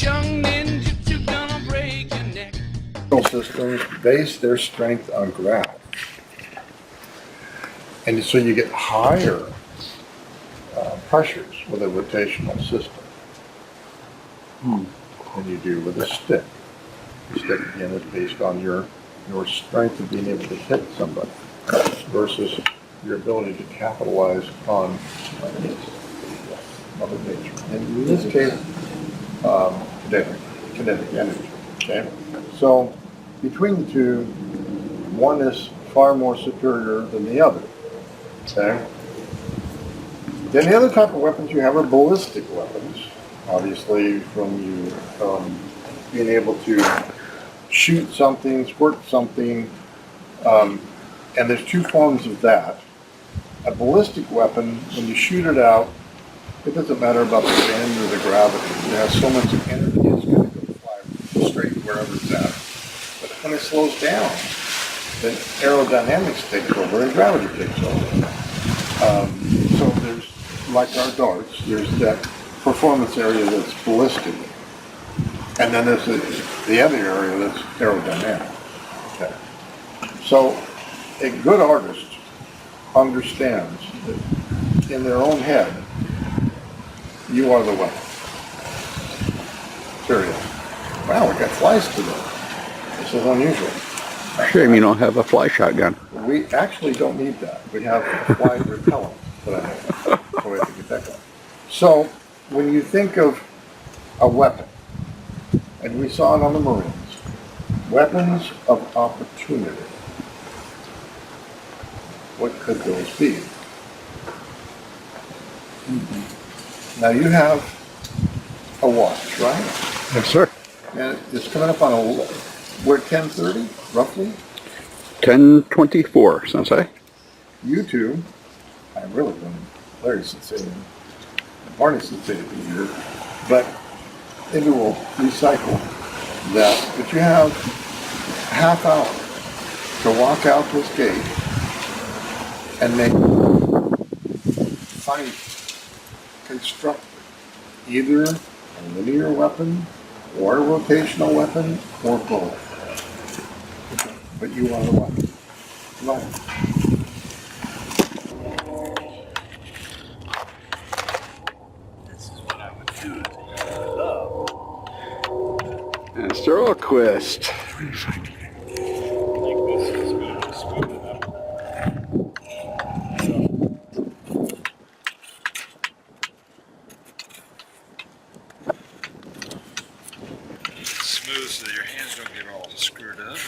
young ninja gonna break your neck. Systems base their strength on gravity. And so you get higher pressures with a rotational system than you do with a stick. The stick, again, is based on your strength of being able to hit somebody versus your ability to capitalize on Mother Nature. And in this case, kinetic energy. Okay? So between the two, one is far more superior than the other. Okay? Then the other type of weapons you have are ballistic weapons. Obviously, from you being able to shoot something, squirt something, and there's two forms of that. A ballistic weapon, when you shoot it out, it doesn't matter about the bend or the gravity. It has so much energy, it's going to go fly straight wherever it's at. But when it slows down, then aerodynamics takes over and gravity takes over. So there's, like our darts, there's that performance area that's ballistic. And then there's the other area that's aerodynamic. Okay. So a good artist understands that in their own head, you are the weapon. Period. Wow, we got flies today. This is unusual. Shame you don't have a fly shotgun. We actually don't need that. We have a fly repellent that I have. So we have to get that going. So when you think of a weapon, and we saw it on the Marines, weapons of opportunity. What could those be? Now you have a watch, right? Yes, sir. And it's coming up on we're 10:30, roughly. 10:24, Sensei. You two, I'm really going to Larry Sensei and Barney Sensei to be here, but maybe we'll recycle that. But you have a half hour to walk out this gate and make fight constructed either a linear weapon or a rotational weapon or both. But you are the weapon. Right. This is what I would do. Mr. Orquist. Like this is good to smooth it up. Smooth so that your hands don't get all screwed up.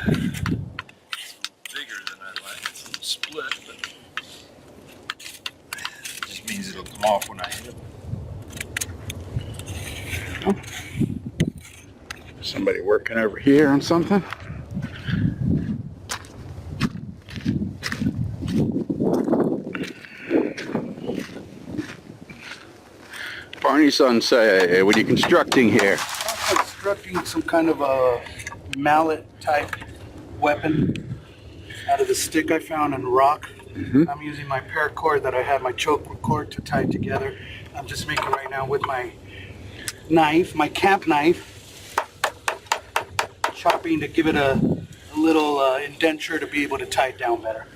It's bigger than I like. It's a little split, but it just means it'll come off when I hit it. Somebody working over here on something? Barney Sensei, what are you constructing here? I'm constructing some kind of a mallet type weapon out of the stick I found in rock. I'm using my paracord that I had, my choke cord, to tie together. I'm just making right now with my knife, my camp knife, chopping to give it a little indenture to be able to tie it down better.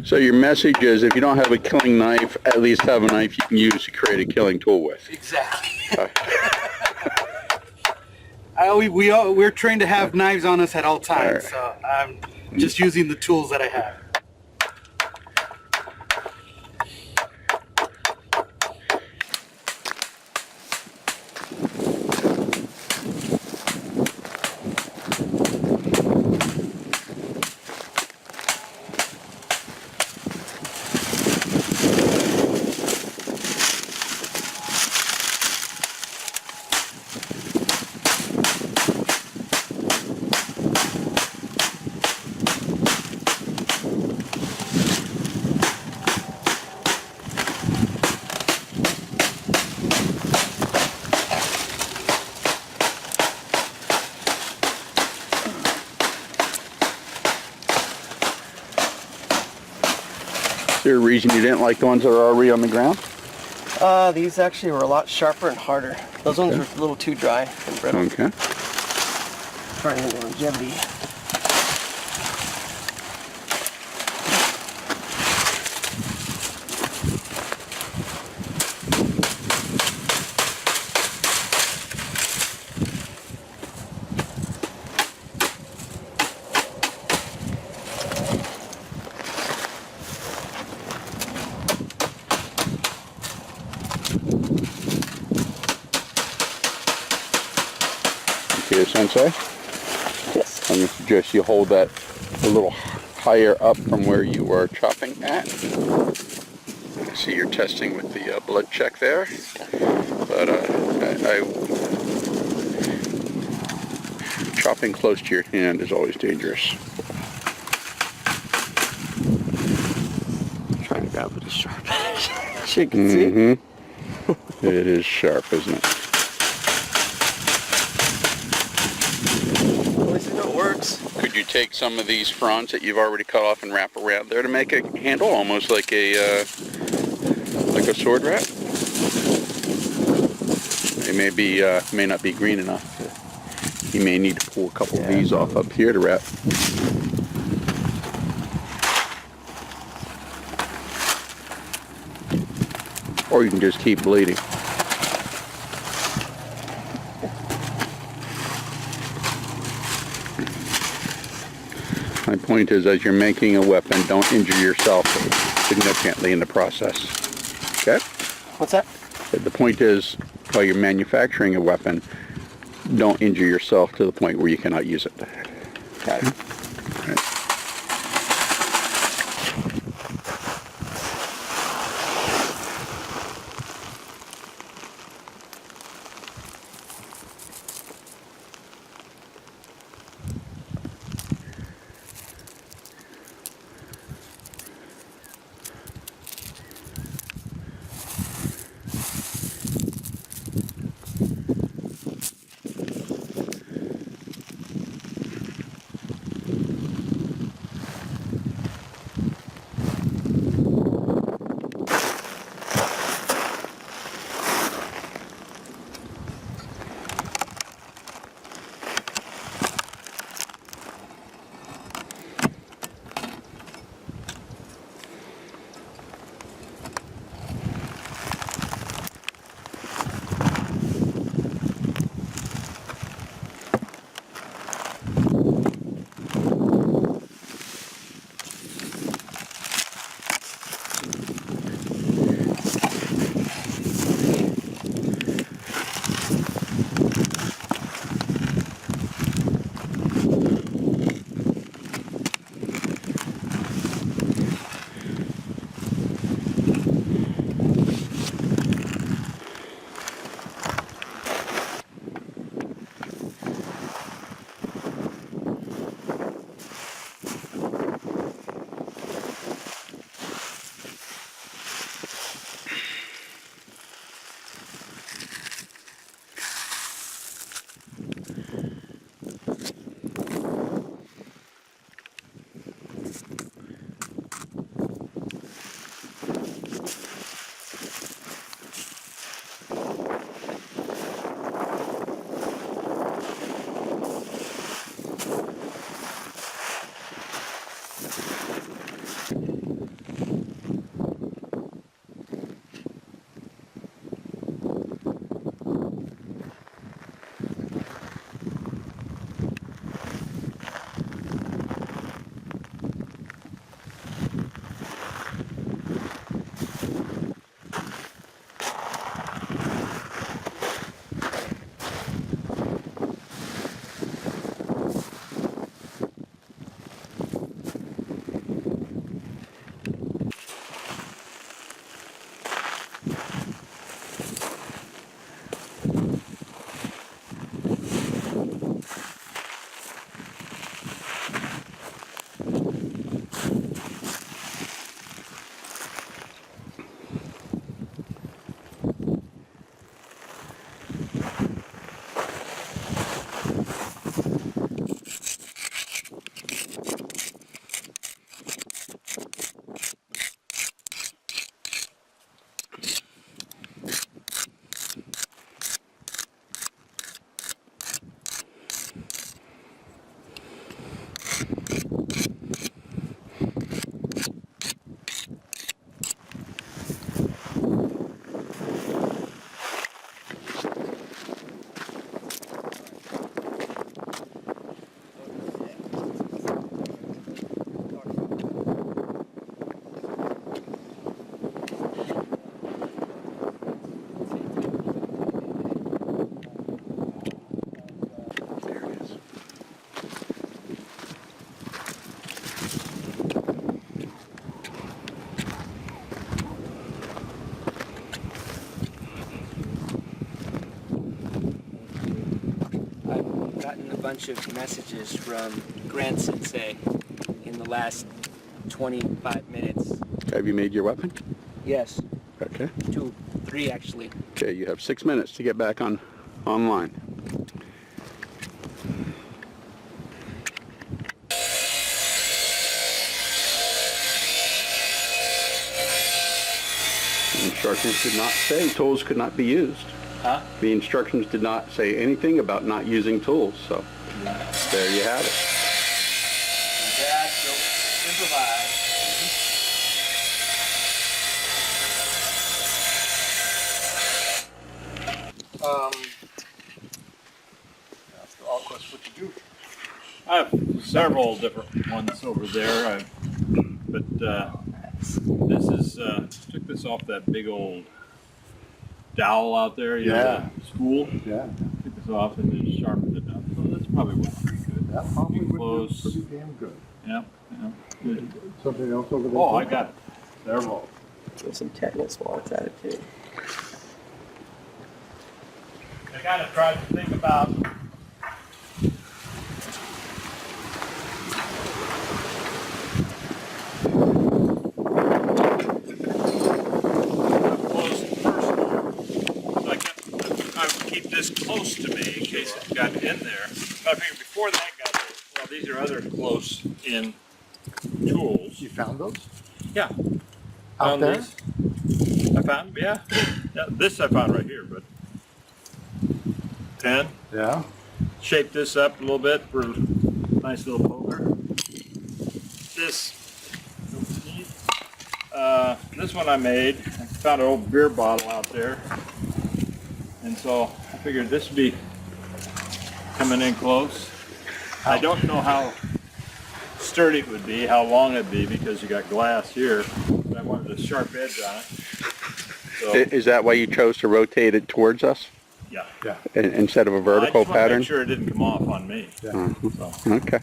So your message is, if you don't have a killing knife, at least have a knife you can use to create a killing tool with. Exactly. We're trained to have knives on us at all times, so I'm just using the tools that I have. Is there a reason you didn't like the ones that are already on the ground? These actually were a lot sharper and harder. Those ones were a little too dry and brittle. Okay. Trying the longevity. Okay, Sensei. Yes. I'm going to suggest you hold that a little higher up from where you were chopping at. I see you're testing with the blood check there, but chopping close to your hand is always dangerous. Trying to grab it as sharp as you can see. Mm-hmm. It is sharp, isn't it? At least I know it works. Could you take some of these fronds that you've already cut off and wrap around there to make a handle, almost like a sword wrap? It may not be green enough. You may need to pull a couple of these off up here to wrap. Or you can just keep bleeding. My point is, as you're making a weapon, don't injure yourself significantly in the process. Okay? What's that? The point is, while you're manufacturing a weapon, don't injure yourself to the point where you cannot use it. Got it. Okay. gotten a bunch of messages from Grant Sensei in the last 25 minutes. Have you made your weapon? Yes, Okay. 2, 3 actually. Okay, you have 6 minutes to get back online. The instructions did not say tools could not be used. Huh? The instructions did not say anything about not using tools, so there you have it. Dad, don't improvise. What you do? I have several different ones over there, but this is took this off that big old dowel out there, you know, the spool. Yeah. Took this off and then sharpened it up. So that's probably went pretty good. That probably would Close. be pretty damn good. Yeah, yeah. Good. Something else over there? Oh, I got several. There's some tetanus spots at it too. I gotta try to think about I would keep this close to me in case it got in there. But I figured before that got there, well, these are other close in tools. You found those? Yeah. Out Found there? these. I found, yeah. This I found right here, but pen. Yeah. Shape this up a little bit for a nice little poker. This one I made. I found an old beer bottle out there. And so I figured this would be coming in close. I don't know how sturdy it would be, how long it'd be, because you got glass here. But I wanted a sharp edge on it. So, Is that why you chose to rotate it towards us yeah. Yeah. instead of a vertical I just want to pattern? make sure it didn't come off on me. Yeah. So, Okay.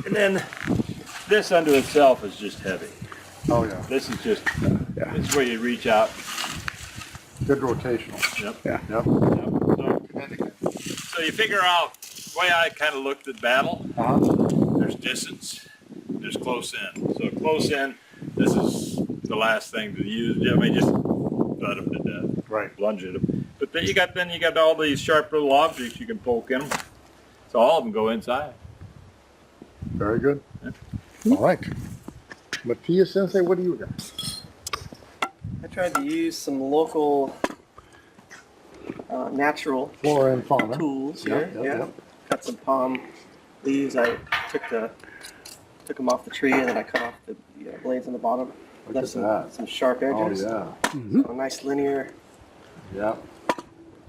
and then this unto itself is just heavy. Oh, yeah. This is just, Yeah. this is where you reach out. Good rotational. Yep. Yeah. Yep. Yep. So you figure out the way I kind of looked at battle. There's distance, there's close in. So close in, this is the last thing to use. I mean, just cut them to death. Right. Lunge at them. But then you got all these sharp little objects you can poke in them. So all of them go inside. Very good. Yeah. All right. Mattia Sensei, what do you got? I tried to use some local natural Flora and fauna. tools Yep, here. yep, Yeah. yep. Cut some palm leaves. I took them off the tree and then I cut off the blades on the bottom. Look Left at that. some sharp Oh, edges. yeah. So a nice linear. Yeah.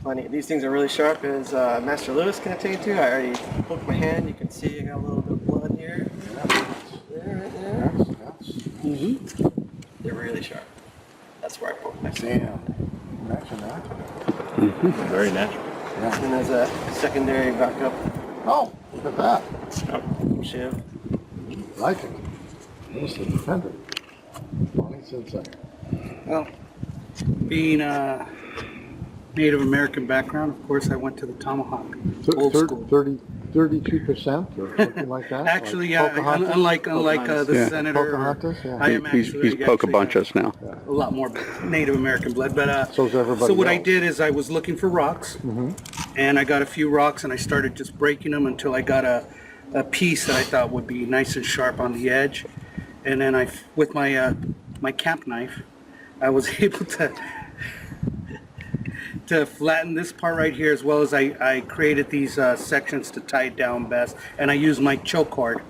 Plenty. These things are really sharp, as Master Lewis can attest to. I already poked my hand. You can see I got a little bit of blood here. There, right there. Yes. They're really sharp. That's where I poked my hand. Damn. Imagine that. Very natural. Yeah. And there's a secondary backup Oh, look at that. shiv. Like it. This is defender. Bonnie Sensei. Well, being a Native American background, of course, I went to the tomahawk. Old school. 32% or something like that? Actually, Like yeah, Pocahontas? unlike the Yeah. senator, or, Pocahontas, yeah. I am He's actually poke a bunch actually us now. a lot more Native American blood. But So's everybody so what I else. did is I was looking for rocks, and I got a few rocks, and I started just breaking them until I got a piece that I thought would be nice and sharp on the edge, and then with my my camp knife, I was able to flatten this part right here, as well as I created these sections to tie it down best, and I used my choke cord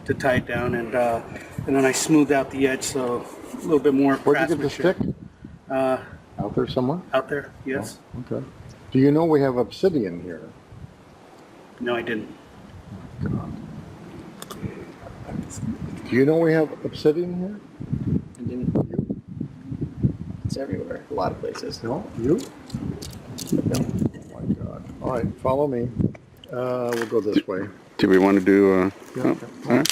to tie it down, and then I smoothed out the edge, so a little bit more Where'd you get the stick? craftsmanship. Out there somewhere? Out there, yes. Okay. Do you know we have obsidian here? No, I didn't. Do you know we have obsidian here? I didn't. It's everywhere. A lot of places. No? You? Oh my God. All right, follow me. We'll go this way. Do we want to do? Yeah, Oh, okay. all right.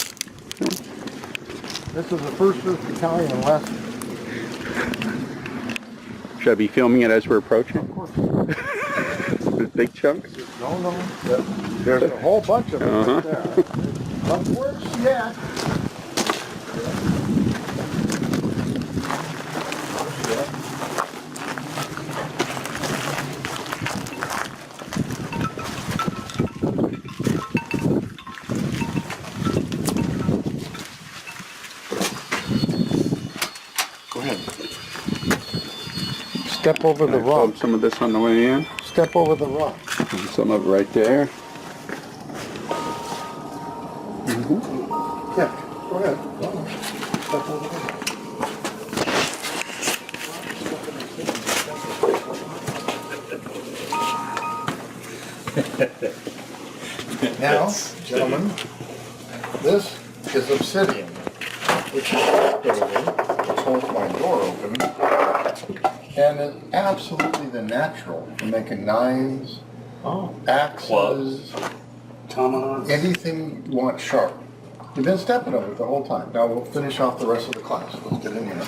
This is the first Battalion lesson. Should I be filming it as we're approaching? Of course. Big chunks? No. There's a whole bunch of them right there. Not worse yet. Go ahead. Step over the rock. Some of this on the way in. Step over the rock. And some of it right there. Yeah, go ahead. Step over the rock. Now, gentlemen, this is obsidian, which is which holds my door open, and it's absolutely the natural for making knives, axes, Tomahawks. anything you want sharp. You've been stepping over it the whole time. Now we'll finish off the rest of the class. Let's get in here.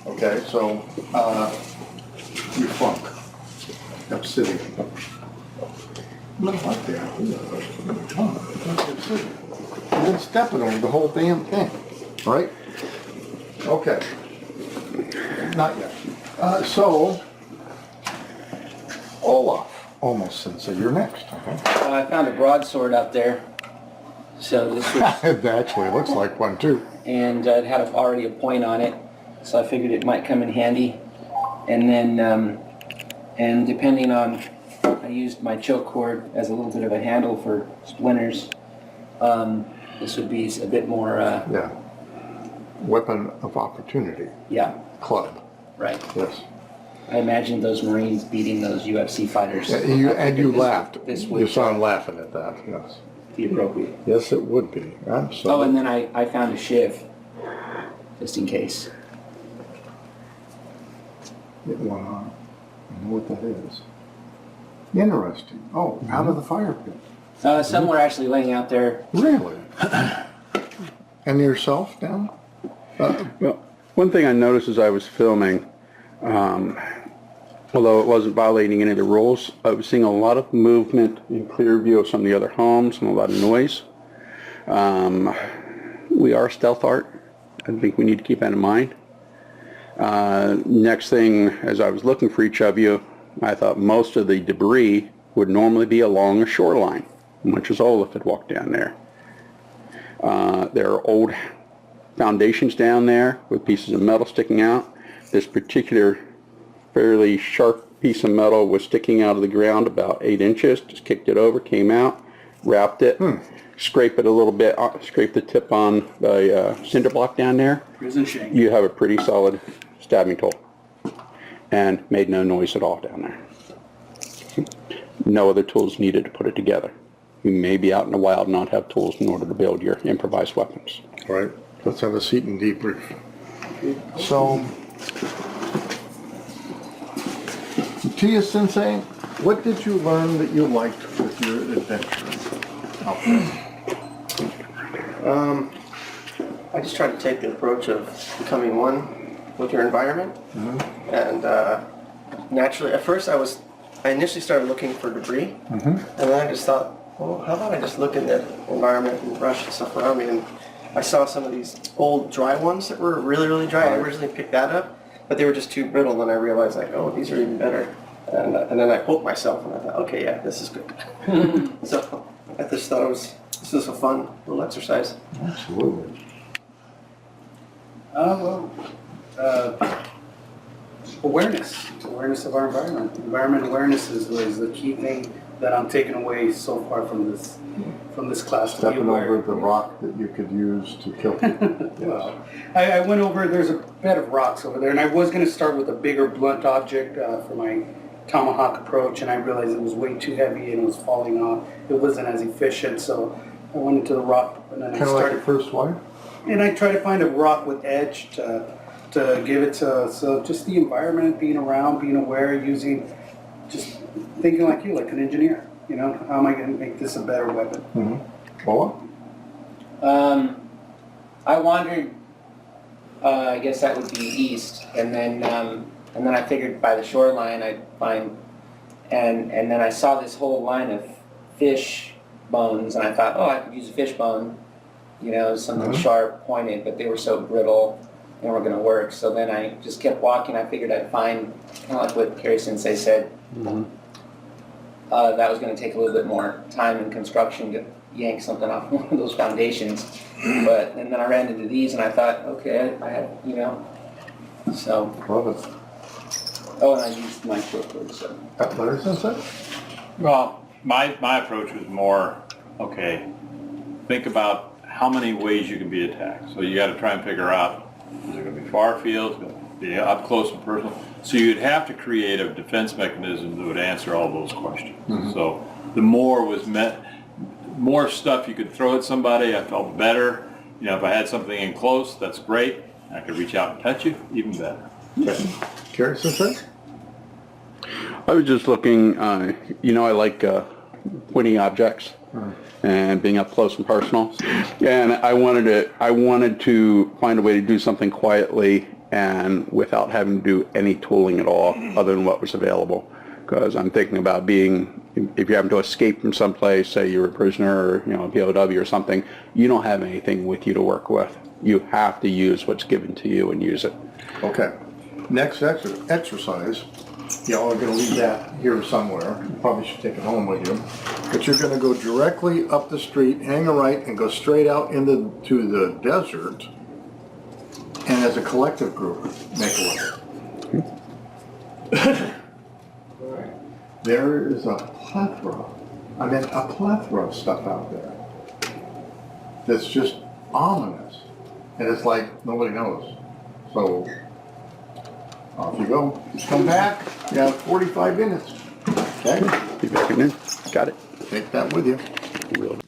Okay, so you funk obsidian. Not like that. You've been stepping over the whole damn thing, right? Okay. Not yet. So, Olaf, almost Sensei, you're next. I found a broadsword out there. So this was, It actually looks like one too. and it had already a point on it. So I figured it might come in handy. And then, and depending on, I used my choke cord as a little bit of a handle for splinters. This would be a bit more, Yeah. Weapon of opportunity. yeah, Club. right. Yes. I imagined those Marines beating those UFC fighters. Yeah, I you figured laughed. This You would saw him laughing at that, yes. be appropriate. Yes, it would be. Absolutely. Oh, and then I found a shiv, just in case. Get one on. I know what that is. Interesting. Oh, out of the fire pit. Some were actually laying out there. Really? And yourself down? Well, one thing I noticed as I was filming, although it wasn't violating any of the rules, I was seeing a lot of movement in clear view of some of the other homes and a lot of noise. We are stealth art. I think we need to keep that in mind. Next thing, as I was looking for each of you, I thought most of the debris would normally be along a shoreline, much as Olaf had walked down there. There are old foundations down there with pieces of metal sticking out. This particular fairly sharp piece of metal was sticking out of the ground about 8 inches. Just kicked it over, came out, wrapped it, scrape it a little bit, scrape the tip on the cinder block down there. Prison shank. You have a pretty solid stabbing tool, and made no noise at all down there. No other tools needed to put it together. You may be out in the wild and not have tools in order to build your improvised weapons. Right. Let's have a seat and debrief. So, Tia Sensei, what did you learn that you liked with your adventure out there? I just try to take the approach of becoming one with your environment. And naturally, at first I initially started looking for debris. And then I just thought, well, how about I just look in the environment and brush and stuff around me. And I saw some of these old dry ones that were really, really dry. I originally picked that up, but they were just too brittle. And then I realized, like, oh, these are even better. And then I poked myself and I thought, okay, yeah, this is good. So I just thought this was a fun little exercise. Absolutely. Awareness of our environment. Environment awareness is the key thing that I'm taking away so far from this class. Stepping over the rock that you could use to kill people. Well, I went over, there's a bed of rocks over there, and I was going to start with a bigger blunt object for my tomahawk approach, and I realized it was way too heavy and it was falling off. It wasn't as efficient, so I went into the rock, and then Kind of like your first wife? and I tried to find a rock with edge to give it to, so just the environment, being around, being aware, using, just thinking like you, like an engineer, you know, how am I going to make this a better weapon? Boa? I wandered, I guess that would be east, and then I figured by the shoreline I'd find and then I saw this whole line of fish bones, and I thought, oh, I could use a fish bone, you know, something sharp, pointed, but they were so brittle, they weren't going to work. So then I just kept walking. I figured I'd find, kind of like what Kerry Sensei said, that was going to take a little bit more time and construction to yank something off one of those foundations. But and then I ran into these, and I thought, okay, I had, you know, so. Love it. Oh, and I used my cord, so. Athletics sensei? Well, my approach was more, okay, think about how many ways you can be attacked. So you got to try and figure out, is it going to be far field, is it going to be up close and personal? So you'd have to create a defense mechanism that would answer all those questions. So the more was more stuff you could throw at somebody, I felt better. You know, if I had something in close, that's great. I could reach out and touch you, even better. Okay. Kerry sensei? I was just looking, you know, I like pointing objects and being up close and personal. And I wanted to find a way to do something quietly and without having to do any tooling at all other than what was available. Because I'm thinking about being, if you happen to escape from someplace, say you're a prisoner or, you know, a POW or something, you don't have anything with you to work with. You have to use what's given to you and use it. Okay. Next exercise, y'all are going to leave that here somewhere. You probably should take it home with you. But you're going to go directly up the street, hang a right, and go straight out into the desert. And as a collective group, make a weapon. There is a plethora of stuff out there that's just ominous. And it's like nobody knows. So off you go. Come back. You have 45 minutes. Okay? Be back in there. Got it. Take that with you. Will.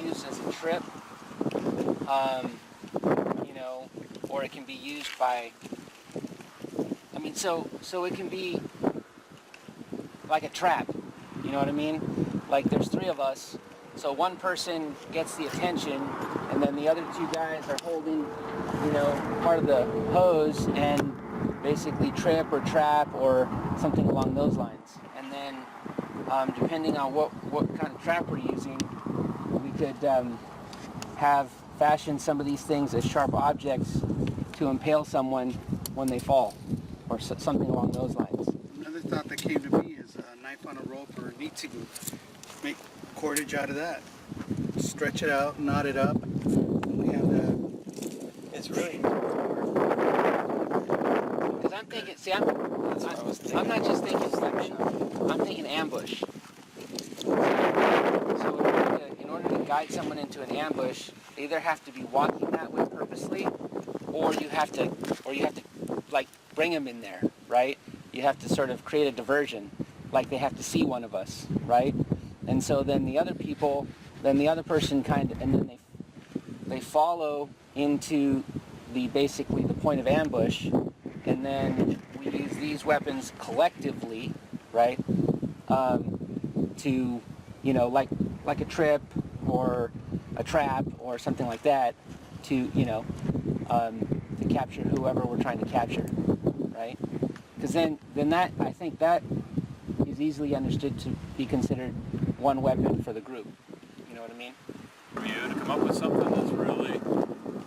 Used as a trip, you know, or it can be used by, I mean, so it can be like a trap, you know what I mean? Like there's three of us, so one person gets the attention, and then the other two guys are holding, you know, part of the hose and basically trip or trap or something along those lines. And then depending on what kind of trap we're using, we could have fashioned some of these things as sharp objects to impale someone when they fall, or something along those lines. Another thought that came to me is a knife on a rope or a nitsugu. Make cordage out of that. Stretch it out, knot it up. We have that. It's really. Because I'm thinking, see, I'm not just thinking slingshot. I'm thinking ambush. So in order to guide someone into an ambush, they either have to be walking that way purposely, or you have to like bring them in there, right? You have to sort of create a diversion, like they have to see one of us, right? And so then the other person kind of, and then they follow into basically the point of ambush, and then we use these weapons collectively, right? To, you know, like a trip or a trap or something like that, to, you know, to capture whoever we're trying to capture, right? Because then that, I think that is easily understood to be considered one weapon for the group. You know what I mean? For you to come up with something that's really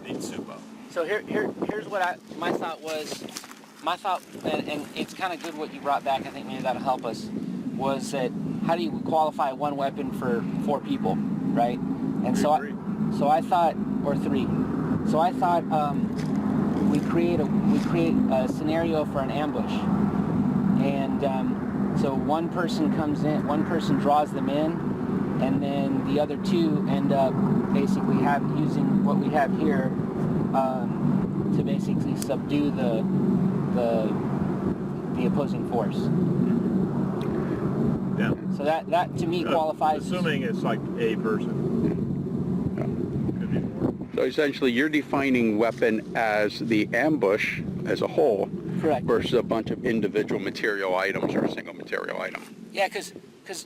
neat soup up. So here's what my thought was. My thought, and it's kind of good what you brought back. I think maybe that'll help us. Was that how do you qualify one weapon for 4 people, right? And so I thought, or 3. So I thought we create a scenario for an ambush, and so one person comes in, one person draws them in, and then the other two end up basically using what we have here to basically subdue the opposing force. Yeah. So that to me qualifies. Assuming it's like a person. Could be more. So essentially, you're defining weapon as the ambush as a whole Correct. versus a bunch of individual material items or a single material item. Yeah, because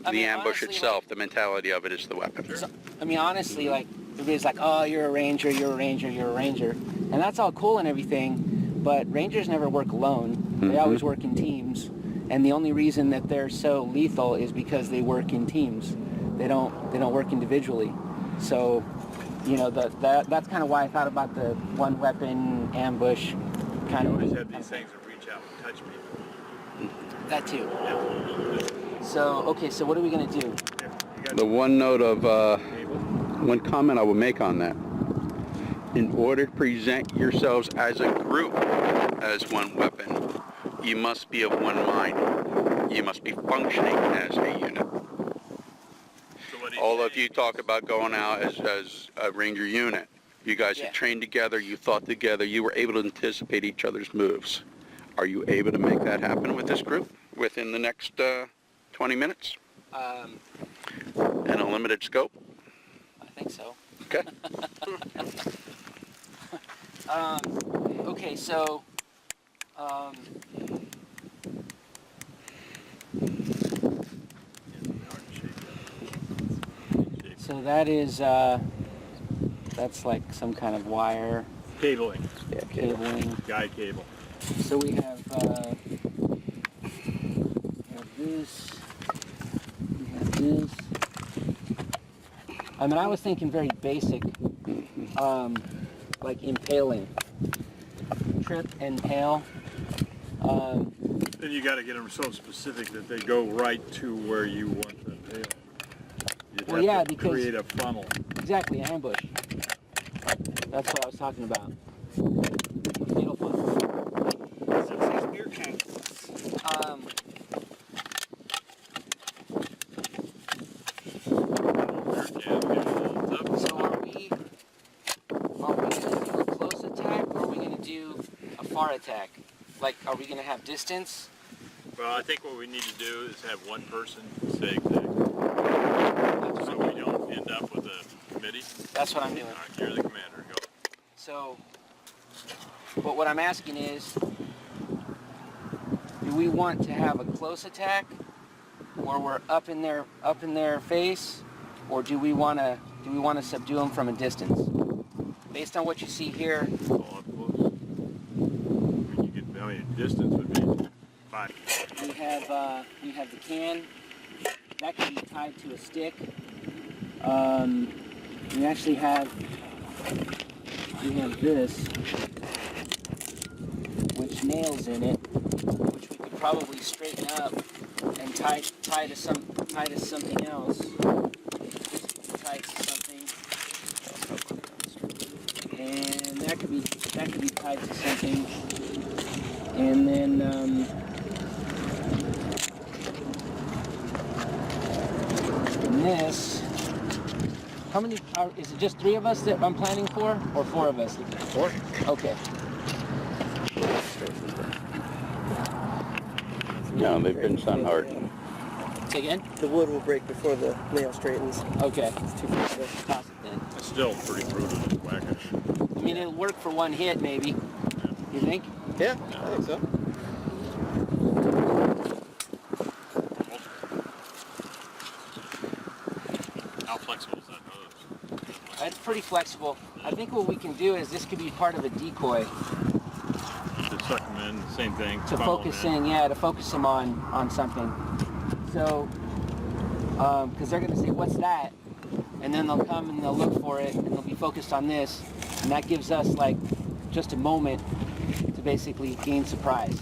The ambush itself, the mentality of it is the weapon. I mean, honestly, like everybody's like, oh, you're a ranger, you're a ranger, you're a ranger, and that's all cool and everything, but rangers never work alone. They always work in teams, and the only reason that they're so lethal is because they work in teams. They don't work individually. So, you know, that's kind of why I thought about the one weapon ambush kind You of. always have these things that reach out and touch people. That too. Yeah. So okay, so what are we gonna do? The one note of, one comment I would make on that. In order to present yourselves as a group as one weapon, you must be of one mind. You must be functioning as a unit. All of you talk about going out as a ranger unit. You guys Yeah. had trained together, you thought together, you were able to anticipate each other's moves. Are you able to make that happen with this group within the next 20 minutes in a limited scope? I think so. Okay. Okay, so so that is that's like some kind of wire Cabling, cabling. guide cable. So we have this. We have this. I mean, I was thinking very basic, like impaling, trip and impale. Then you got to get them so specific that they go right to where you want them to. You'd Well, have yeah, to because- create a funnel. Exactly, ambush. That's what I was talking about. Fatal funnel. So are we going to do a close attack, or are we going to do a far attack? Like, are we going to have distance? Well, I think what we need to do is have one person say exactly, so we don't end up with a committee. That's what I'm doing. All right, you're the commander. Go. So, but what I'm asking is, do we want to have a close attack, where we're up in their face, or do we want to subdue them from a distance? Based on what you see here, All up close. I mean, distance would be fine. we have the can that can be tied to a stick. We actually have this, which nails in it, which we could probably straighten up and tie to something else. Tie to something, and that could be tied to something, and then this. How many is it? Just 3 of us that I'm planning for, or 4 of us? 4. Okay. No, they've been sun hardened. Say again? The wood will break before the nail straightens. Okay. It's too flexible. Toss it then. It's still pretty brutal and whackish. I mean, it'll work for one hit, maybe. You think? Yeah, I think so. How flexible is that hose? It's pretty flexible. I think what we can do is this could be part of a decoy To suck them in, same thing. to funnel focus them to focus them on something. So, because they're going to say, "What's that?" And then they'll come and they'll look for it and they'll be focused on this, and that gives us like just a moment to basically gain surprise.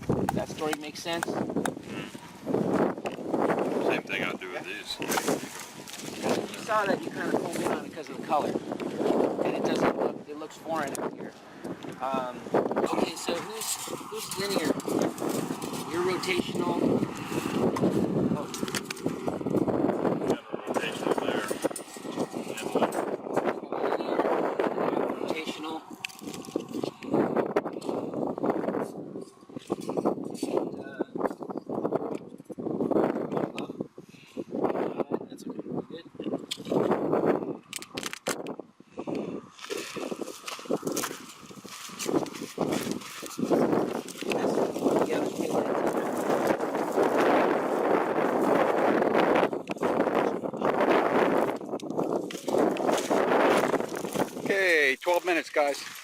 Does that story make sense? Same thing I'll do with these. saw that you kind of pulled in on it because of the color, and it doesn't look. It looks foreign up here. Okay, so who's linear? You're rotational. Oh, Got a rotational there. rotational. That's okay. You good? Okay, 12 minutes, guys.